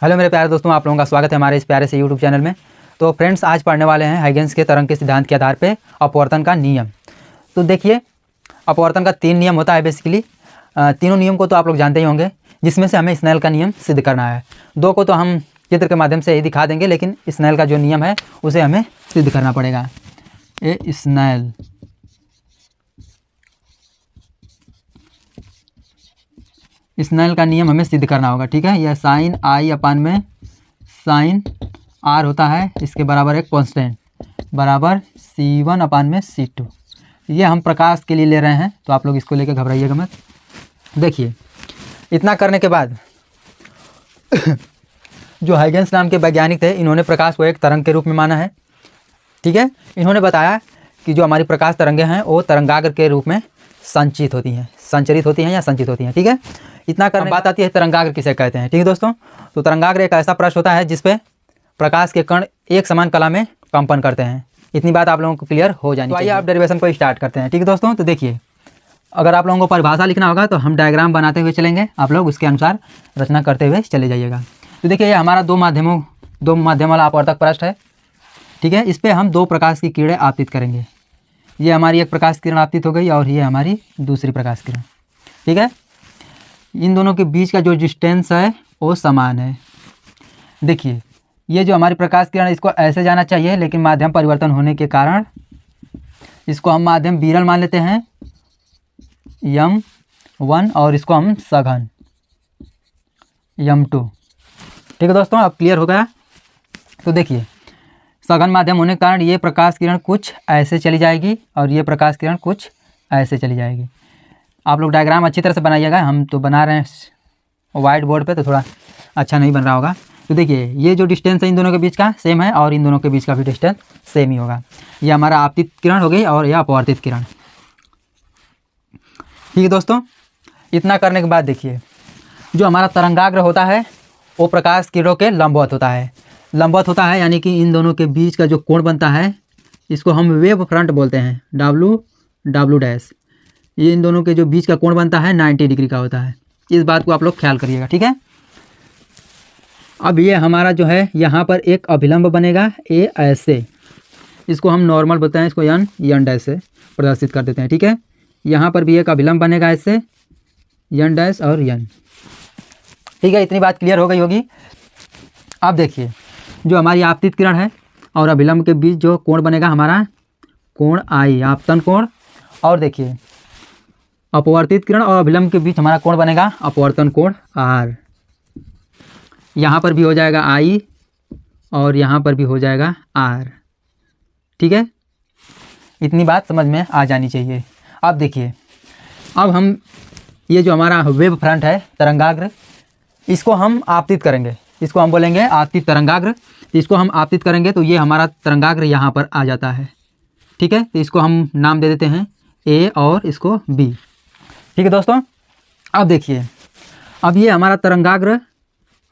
Hello मेरे प्यारे दोस्तों, आप लोगों का स्वागत है हमारे इस प्यारे से यूट्यूब चैनल में। तो फ्रेंड्स, आज पढ़ने वाले हैं हाइगेंस के तरंग के सिद्धांत के आधार पे अपवर्तन का नियम। तो देखिए, अपवर्तन का 3 नियम होता है बेसिकली। तीनों नियम को तो आप लोग जानते ही होंगे, जिसमें से हमें स्नेल का नियम सिद्ध करना है। 2 को तो हम चित्र के माध्यम से ही दिखा देंगे, लेकिन स्नेल का जो नियम है उसे हमें सिद्ध करना पड़ेगा। स्नेल का नियम हमें सिद्ध करना होगा, ठीक है। यह साइन आई अपान में साइन आर होता है, इसके बराबर एक कांस्टेंट बराबर C1 अपान में C2। ये हम प्रकाश के लिए ले रहे हैं, तो आप लोग इसको लेकर घबराइएगा मत। देखिए, इतना करने के बाद जो हाइगेंस नाम के वैज्ञानिक थे, इन्होंने प्रकाश को एक तरंग के रूप में माना है, ठीक है। इन्होंने बताया कि जो हमारी प्रकाश तरंगें हैं वो तरंगाग्र के रूप में संचरित होती हैं या संचित होती हैं, ठीक है। इतना करने बात आती है तरंगाग्र किसे कहते हैं, ठीक है दोस्तों। तो तरंगाग्र एक ऐसा पृष्ठ होता है जिसपे प्रकाश के कण एक समान कला में कंपन करते हैं। इतनी बात आप लोगों को क्लियर हो जानी चाहिए। आइए आप डेरिवेशन को स्टार्ट करते हैं, ठीक है दोस्तों। तो देखिए, अगर आप लोगों को परिभाषा लिखना होगा तो हम डायग्राम बनाते हुए चलेंगे, आप लोग उसके अनुसार रचना करते हुए चले जाइएगा। तो देखिए, ये हमारा दो माध्यम वाला अपवर्तक पृष्ठ है, ठीक है। इस पर हम 2 प्रकाश की किरणें आपतित करेंगे। ये हमारी एक प्रकाश किरण आपतित हो गई और ये हमारी दूसरी प्रकाश किरण, ठीक है। इन दोनों के बीच का जो डिस्टेंस है वो समान है। देखिए, ये जो हमारी प्रकाश किरण, इसको ऐसे जाना चाहिए, लेकिन माध्यम परिवर्तन होने के कारण इसको हम माध्यम विरल मान लेते हैं M1 और इसको हम सघन M2, ठीक है दोस्तों। अब क्लियर हो गया। तो देखिए, सघन माध्यम होने के कारण ये प्रकाश किरण कुछ ऐसे चली जाएगी और ये प्रकाश किरण कुछ ऐसे चली जाएगी। आप लोग डायग्राम अच्छी तरह से बनाइएगा, हम तो बना रहे हैं वाइट बोर्ड पे, तो थोड़ा अच्छा नहीं बन रहा होगा। तो देखिए, ये जो डिस्टेंस है इन दोनों के बीच का सेम है और इन दोनों के बीच का भी डिस्टेंस सेम ही होगा। ये हमारा आपतित किरण हो गई और यह अपवर्तित किरण, ठीक है दोस्तों। इतना करने के बाद देखिए, जो हमारा तरंगाग्र होता है वो प्रकाश किरणों के लंबवत होता है, यानी कि इन दोनों के बीच का जो कोण बनता है इसको हम वेव फ्रंट बोलते हैं, W'। ये इन दोनों के जो बीच का कोण बनता है 90 डिग्री का होता है। इस बात को आप लोग ख्याल करिएगा, ठीक है। अब ये हमारा जो है यहाँ पर एक अभिलंब बनेगा ए ऐसे, इसको हम नॉर्मल बोलते हैं, इसको यन डैश से प्रदर्शित कर देते हैं, ठीक है। यहाँ पर भी एक अभिलंब बनेगा ऐसे यन डैश और यन, ठीक है। इतनी बात क्लियर हो गई होगी। अब देखिए, जो हमारी आपतित किरण है और अभिलंब के बीच जो कोण बनेगा हमारा कोण आई, आपतन कोण। और देखिए, अपवर्तित किरण और अभिलंब के बीच हमारा कोण बनेगा अपवर्तन कोण आर। यहाँ पर भी हो जाएगा आई और यहाँ पर भी हो जाएगा आर, ठीक है। इतनी बात समझ में आ जानी चाहिए। अब देखिए, अब हम ये जो हमारा वेव फ्रंट है तरंगाग्र, इसको हम आपतित करेंगे, इसको हम बोलेंगे आपतित तरंगाग्र। इसको हम आपतित करेंगे तो ये हमारा तरंगाग्र यहाँ पर आ जाता है, ठीक है। तो इसको हम नाम दे देते हैं ए और इसको बी, ठीक है दोस्तों। अब देखिए, अब ये हमारा तरंगाग्र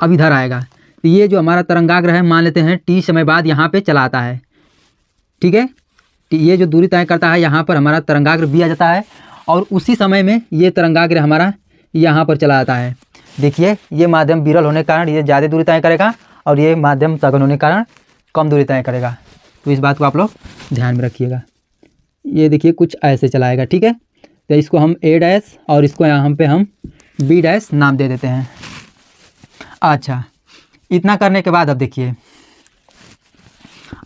अब इधर आएगा, तो ये जो हमारा तरंगाग्र है मान लेते हैं T समय बाद यहाँ पे चला आता है, ठीक है। ये जो दूरी तय करता है यहाँ पर हमारा तरंगाग्र भी आ जाता है और उसी समय में ये तरंगाग्र हमारा यहाँ पर चला आता है। देखिए, ये माध्यम विरल होने के कारण ये ज़्यादा दूरी तय करेगा और ये माध्यम सघन होने के कारण कम दूरी तय करेगा। तो इस बात को आप लोग ध्यान में रखिएगा। ये देखिए, कुछ ऐसे चलाएगा, ठीक है। तो इसको हम ए डैश और इसको यहाँ पे हम बी डैश नाम दे देते हैं। अच्छा, इतना करने के बाद अब देखिए,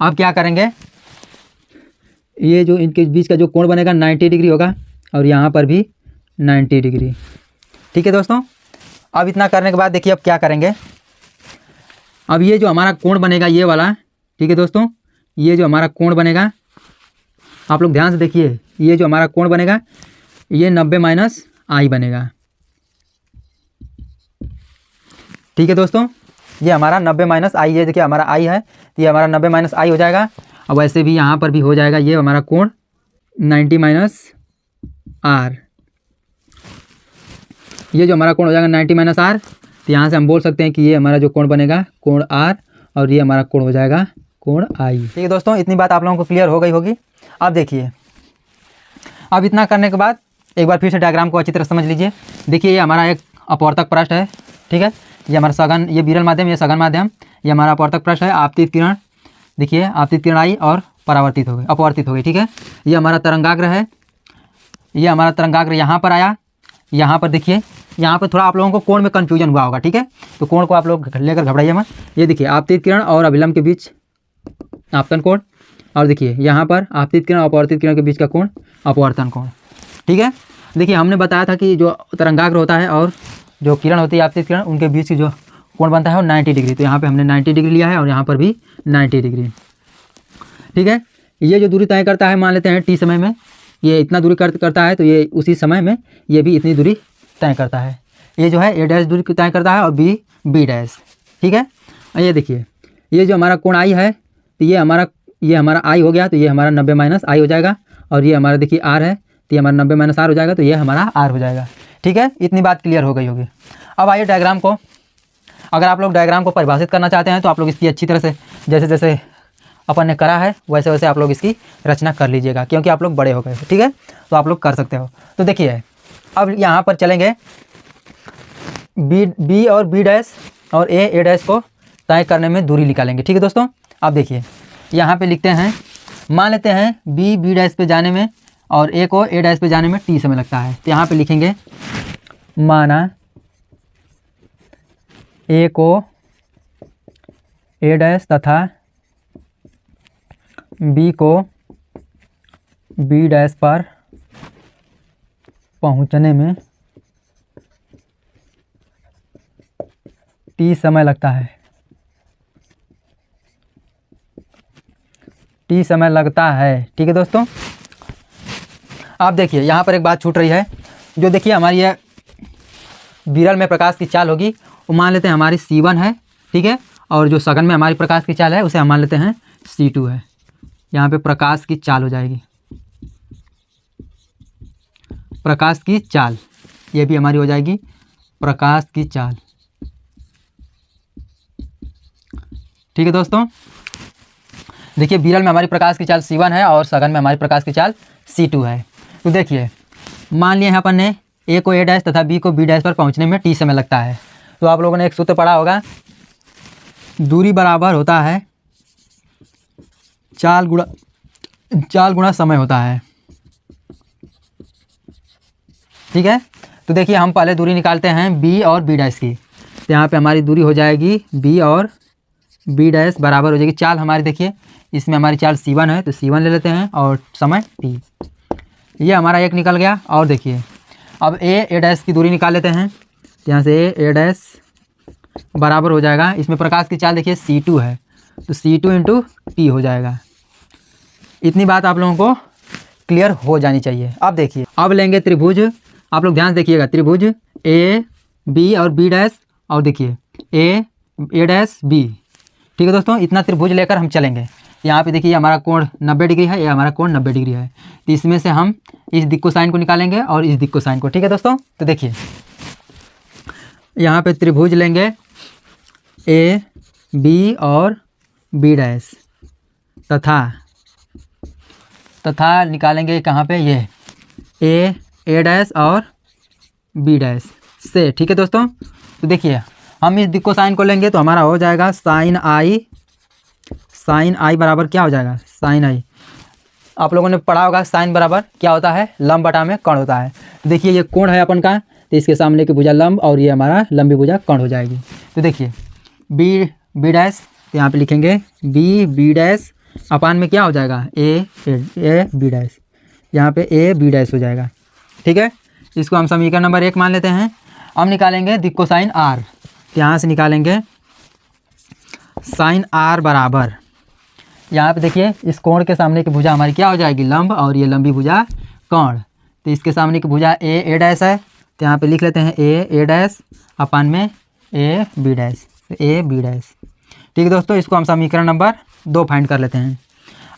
अब क्या करेंगे, ये जो इनके बीच का जो कोण बनेगा 90 डिग्री होगा और यहाँ पर भी 90 डिग्री, ठीक है दोस्तों। अब इतना करने के बाद देखिए, अब क्या करेंगे, अब ये जो हमारा कोण बनेगा ये वाला, ठीक है दोस्तों। ये जो हमारा कोण बनेगा, आप लोग ध्यान से देखिए, ये जो हमारा कोण बनेगा ये 90 - I बनेगा, ठीक है दोस्तों। ये हमारा 90 - I, ये देखिए हमारा I है, तो ये हमारा 90 - I हो जाएगा। और वैसे भी यहाँ पर भी हो जाएगा ये हमारा कोण 90 - R। ये जो हमारा कोण हो जाएगा 90 - R, तो यहाँ से हम बोल सकते हैं कि ये हमारा जो कोण बनेगा कोण R और ये हमारा कोण हो जाएगा कोण I, ठीक है दोस्तों। इतनी बात आप लोगों को क्लियर हो गई होगी। अब देखिए, अब इतना करने के बाद एक बार फिर से डायग्राम को अच्छी तरह समझ लीजिए। देखिए, ये हमारा एक अपवर्तक पृष्ठ है, ठीक है। ये हमारा सघन, ये विरल माध्यम, ये सघन माध्यम, ये हमारा अपवर्तक पृष्ठ है। आपतित किरण देखिए, आपतित किरण आई और परावर्तित हो गई, अपवर्तित हो गई, ठीक है। ये हमारा तरंगाग्र है, ये हमारा तरंगाग्र यहाँ पर आया, यहाँ पर देखिए, यहाँ पर थोड़ा आप लोगों को कोण में कन्फ्यूजन हुआ होगा, ठीक है। तो कोण को आप लोग लेकर घबराइए मत। ये देखिए आपतित किरण और अभिलंब के बीच आपतन कोण, और देखिए यहाँ पर आपतित किरण और अपवर्तित किरण के बीच का कोण अपवर्तन कोण, ठीक है। देखिए हमने बताया था कि जो तरंगाग्र होता है और जो किरण होती है आपतित किरण, उनके बीच की जो कोण बनता है वो 90 डिग्री। तो यहाँ पे हमने 90 डिग्री लिया है और यहाँ पर भी 90 डिग्री, ठीक है। ये जो दूरी तय करता है, मान लेते हैं टी समय में ये इतना दूरी करता है, तो ये उसी समय में ये भी इतनी दूरी तय करता है। ये जो है ए डैश दूरी तय करता है और बी डैश, ठीक है। और ये देखिए, ये जो हमारा कोण आई है, तो ये हमारा आई हो गया, तो ये हमारा 90 माइनस आई हो जाएगा। और ये हमारा देखिए आर है, तो ये हमारा 90 माइनस आर हो जाएगा, तो ये हमारा आर हो जाएगा, ठीक है। इतनी बात क्लियर हो गई होगी। अब आइए डायग्राम को, अगर आप लोग डायग्राम को परिभाषित करना चाहते हैं तो आप लोग इसकी अच्छी तरह से जैसे जैसे अपन ने करा है वैसे वैसे आप लोग इसकी रचना कर लीजिएगा, क्योंकि आप लोग बड़े हो गए, ठीक है। तो आप लोग कर सकते हो। तो देखिए अब यहाँ पर चलेंगे, बी और बी डैश और ए डैश को तय करने में दूरी निकालेंगे, ठीक है दोस्तों। अब देखिए यहाँ पे लिखते हैं, मान लेते हैं बी डैश पे जाने में और ए को ए डैश पे जाने में टी समय लगता है। तो यहाँ पे लिखेंगे, माना ए को ए डैश तथा बी को बी डैश पर पहुंचने में टी समय लगता है, टी समय लगता है, ठीक है दोस्तों। आप देखिए यहाँ पर एक बात छूट रही है, जो देखिए हमारी यह विरल में प्रकाश की चाल होगी, वो मान लेते हैं हमारी C1 है, ठीक है। और जो सघन में हमारी प्रकाश की चाल है उसे हम मान लेते हैं C2 है। यहाँ पे प्रकाश की चाल हो जाएगी, प्रकाश की चाल, ये भी हमारी हो जाएगी प्रकाश की चाल, ठीक है दोस्तों। देखिए विरल में हमारी प्रकाश की चाल C1 है और सघन में हमारी प्रकाश की चाल C2 है। तो देखिए मान लिया है अपन ने ए को ए डैश तथा बी को बी डैश पर पहुंचने में टी समय लगता है। तो आप लोगों ने एक सूत्र पढ़ा होगा, दूरी बराबर होता है चाल गुणा समय होता है, ठीक है। तो देखिए हम पहले दूरी निकालते हैं बी और बी डैश की। तो यहाँ पे हमारी दूरी हो जाएगी बी और बी डैश बराबर हो जाएगी, चाल हमारी देखिए इसमें हमारी चाल C1 है, तो C1 ले लेते हैं और समय t, ये हमारा एक निकल गया। और देखिए अब ए डैश की दूरी निकाल लेते हैं। तो यहाँ से ए डैश बराबर हो जाएगा, इसमें प्रकाश की चाल देखिए C2 है, तो C2 इंटू टी हो जाएगा। इतनी बात आप लोगों को क्लियर हो जानी चाहिए। अब देखिए अब लेंगे त्रिभुज, आप लोग ध्यान से देखिएगा, त्रिभुज ए बी और बी डैश, और देखिए ए डैश बी, ठीक है दोस्तों। इतना त्रिभुज लेकर हम चलेंगे। यहाँ पे देखिए हमारा कोण 90 डिग्री है, ये हमारा कोण 90 डिग्री है। तो इसमें से हम इस दिक् को साइन को निकालेंगे और इस दिक् को साइन को, ठीक है दोस्तों। तो देखिए यहाँ पे त्रिभुज लेंगे ए बी और बी डैश तथा निकालेंगे कहाँ पे, ये ए डैश और बी डैश से, ठीक है दोस्तों। तो देखिए हम इस दिक् को साइन को लेंगे तो हमारा हो जाएगा साइन आई बराबर क्या हो जाएगा, साइन आई। आप लोगों ने पढ़ा होगा साइन बराबर क्या होता है, लंब बटा में कर्ण होता है। तो देखिए ये कोण है अपन का, तो इसके सामने की भुजा लंब और ये हमारा लंबी भुजा कर्ण हो जाएगी। तो देखिए बी डैश, तो यहाँ पे लिखेंगे बी डैश अपान में क्या हो जाएगा, ए बी डैश, यहाँ पे ए बी डैश हो जाएगा, ठीक है। इसको हम समीकरण नंबर 1 मान लेते हैं। हम निकालेंगे दिक् को साइन आर, यहाँ से निकालेंगे साइन आर बराबर, यहाँ पे देखिए इस कोण के सामने की भुजा हमारी क्या हो जाएगी, लंब, और ये लंबी भुजा कर्ण। तो इसके सामने की भुजा ए डैश है, तो यहाँ पे लिख लेते हैं ए डैश अपान में ए बी डैश, ठीक है दोस्तों। इसको हम समीकरण नंबर 2 फाइंड कर लेते हैं।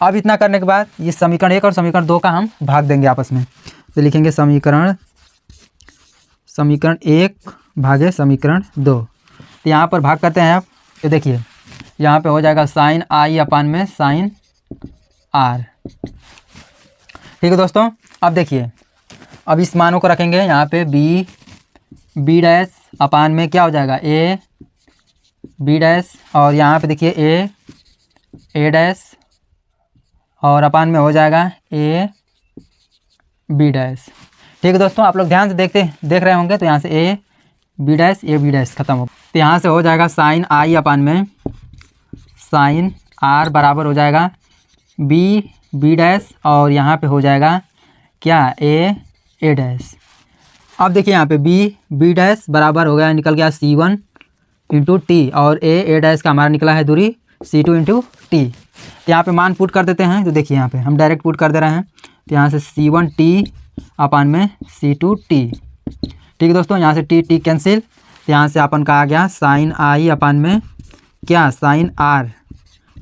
अब इतना करने के बाद ये समीकरण 1 और समीकरण 2 का हम भाग देंगे आपस में। तो लिखेंगे समीकरण 1 भागे समीकरण 2। तो यहाँ पर भाग करते हैं आप, तो देखिए यहाँ पे हो जाएगा साइन आई अपान में साइन आर, ठीक है दोस्तों। अब देखिए अब इस मानों को रखेंगे यहाँ पे बी डैश अपान में क्या हो जाएगा, ए बी डैश और यहाँ पे देखिए ए डैश और अपान में हो जाएगा ए बी डैश। ठीक है दोस्तों, आप लोग ध्यान से देख रहे होंगे। तो यहाँ से ए बी डैश ख़त्म हो, तो यहाँ से हो जाएगा साइन आई अपान में साइन आर बराबर हो जाएगा बी डैश और यहाँ पे हो जाएगा क्या ए डैश। अब देखिए यहाँ पे बी डैश बराबर हो गया, निकल गया C1 इंटू टी और ए डैश का हमारा निकला है दूरी C2 इंटू टी। तो यहाँ पे मान पुट कर देते हैं। तो देखिए यहाँ पे हम डायरेक्ट पुट कर दे रहे हैं। तो यहाँ से C1 टी अपान में C2 टी। ठीक है दोस्तों, यहाँ से टी कैंसिल। तो यहाँ से अपन का आ गया साइन आई अपान में क्या साइन आर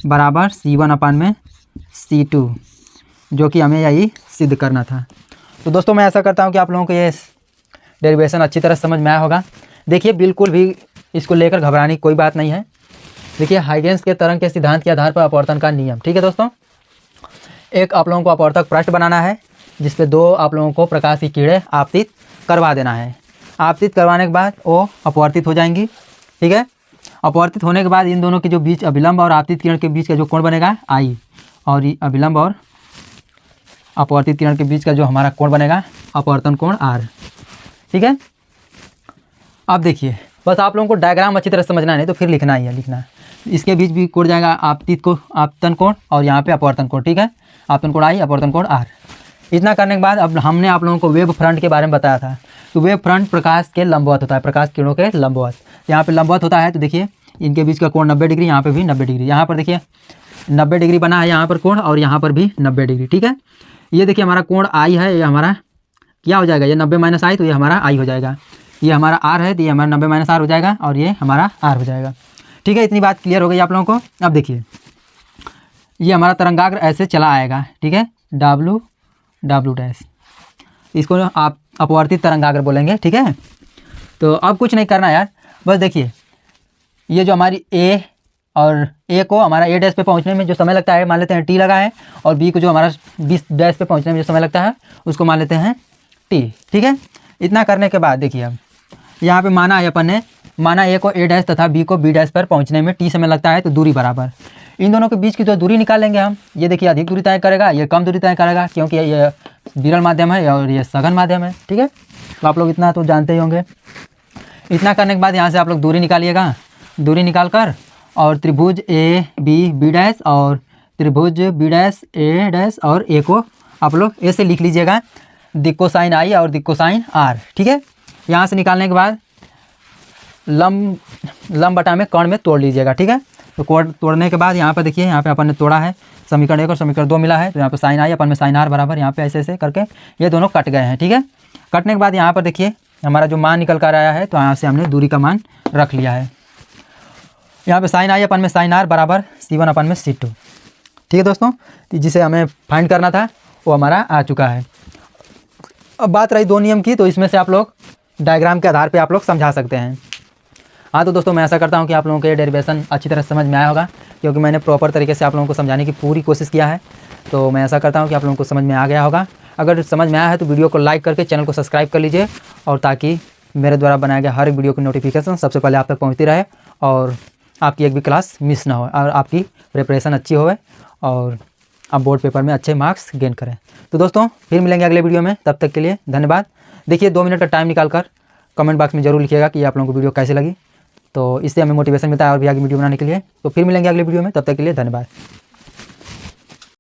बराबर C1 अपान में C2, जो कि हमें यही सिद्ध करना था। तो दोस्तों मैं ऐसा करता हूँ कि आप लोगों को ये डेरिवेशन अच्छी तरह समझ में आया होगा। देखिए बिल्कुल भी इसको लेकर घबराने की कोई बात नहीं है। देखिए हाइगेंस के तरंग के सिद्धांत के आधार पर अपवर्तन का नियम। ठीक है दोस्तों, एक आप लोगों को अपवर्तक पृष्ठ बनाना है जिसपे दो आप लोगों को प्रकाश की किरणें आपतित करवा देना है। आपतित करवाने के बाद वो अपवर्तित हो जाएंगी। ठीक है, अपवर्तित होने के बाद इन दोनों के जो बीच अभिलंब और आपतित किरण के बीच का जो कोण बनेगा आई, और अभिलंब और अपवर्तित किरण के बीच का जो हमारा कोण बनेगा अपवर्तन कोण आर। ठीक है, अब देखिए बस आप लोगों को डायग्राम अच्छी तरह समझना नहीं तो फिर लिखना ही है, लिखना इसके बीच भी कोण जाएगा आपतन कोण और यहाँ पे अपवर्तन कोण। ठीक है, आपतन कोण आई, अपवर्तन कोण आर। इतना करने के बाद अब हमने आप लोगों को वेव फ्रंट के बारे में बताया था। तो वेव फ्रंट प्रकाश के लंबवत होता है, प्रकाश किरणों के लंबवत। यहाँ पे लंबवत होता है तो देखिए इनके बीच का कोण 90 डिग्री, यहाँ पे भी 90 डिग्री। यहाँ पर देखिए 90 डिग्री बना है यहाँ पर कोण और यहाँ पर भी 90 डिग्री। ठीक है, ये देखिए हमारा कोण आई है, ये हमारा क्या हो जाएगा, ये 90 माइनस आई तो ये हमारा आई हो जाएगा। ये हमारा आर है तो ये हमारा 90 माइनस आर हो जाएगा और ये हमारा आर हो जाएगा। ठीक है, इतनी बात क्लियर हो गई आप लोगों को। अब देखिए ये हमारा तरंगाग्र ऐसे चला आएगा। ठीक है, डब्ल्यू डैश, इसको आप अपवर्तित तरंगाग्र बोलेंगे। ठीक है, तो अब कुछ नहीं करना यार, बस देखिए ये जो हमारी ए और ए को हमारा ए डैश पे पहुंचने में जो समय लगता है मान लेते हैं टी लगा है, और बी को जो हमारा बी डैश पे पहुंचने में जो समय लगता है उसको मान लेते हैं टी। ठीक है, इतना करने के बाद देखिए अब यहाँ पे माना है अपन ने, माना ए को ए डैश तथा बी को बी डैश पर पहुँचने में टी समय लगता है, तो दूरी बराबर इन दोनों के बीच की तो दूरी निकाल लेंगे हम। ये देखिए अधिक दूरी तय करेगा, ये कम दूरी तय करेगा, क्योंकि ये विरल माध्यम है और ये सघन माध्यम है। ठीक है, तो आप लोग इतना तो जानते ही होंगे। इतना करने के बाद यहाँ से आप लोग दूरी निकालिएगा, दूरी निकाल कर और त्रिभुज ए बी डैश और त्रिभुज बी डैश ए डैश और ए को आप लोग ए से लिख लीजिएगा, दिक्को साइन आई और दिक्को साइन आर। ठीक है, यहाँ से निकालने के बाद लंब बटा में कर्ण में तोड़ लीजिएगा। ठीक है, तो कोण तोड़ने के बाद यहाँ पर देखिए यहाँ पे अपन ने तोड़ा है, समीकरण 1 और समीकरण 2 मिला है, तो यहाँ पे साइन आई अपन में साइन आर बराबर यहाँ पे ऐसे ऐसे करके ये दोनों कट गए हैं। ठीक है, कटने के बाद यहाँ पर देखिए हमारा जो मान निकल कर आया है, तो यहाँ से हमने दूरी का मान रख लिया है। यहाँ पे साइन आई अपन में साइन आर बराबर C1 अपन में C2। ठीक है दोस्तों, जिसे हमें फाइंड करना था वो हमारा आ चुका है। अब बात रही दो नियम की, तो इसमें से आप लोग डायग्राम के आधार पे आप लोग समझा सकते हैं। हाँ तो दोस्तों मैं ऐसा करता हूँ कि आप लोगों को ये डेरिवेशन अच्छी तरह समझ में आया होगा, क्योंकि मैंने प्रॉपर तरीके से आप लोगों को समझाने की पूरी कोशिश किया है। तो मैं ऐसा करता हूँ कि आप लोगों को समझ में आ गया होगा। अगर समझ में आया है तो वीडियो को लाइक करके चैनल को सब्सक्राइब कर लीजिए, और ताकि मेरे द्वारा बनाया गया हर एक वीडियो की नोटिफिकेशन सबसे पहले आप तक पहुँचती रहे और आपकी एक भी क्लास मिस ना हो और आपकी प्रिपरेशन अच्छी होवे और आप बोर्ड पेपर में अच्छे मार्क्स गेन करें। तो दोस्तों फिर मिलेंगे अगले वीडियो में, तब तक के लिए धन्यवाद। देखिए 2 मिनट का टाइम निकाल कर कमेंट बॉक्स में जरूर लिखिएगा कि आप लोगों को वीडियो कैसे लगी, तो इससे हमें मोटिवेशन मिलता है और भी आगे वीडियो बनाने के लिए। तो फिर मिलेंगे अगले वीडियो में, तब तक के लिए धन्यवाद।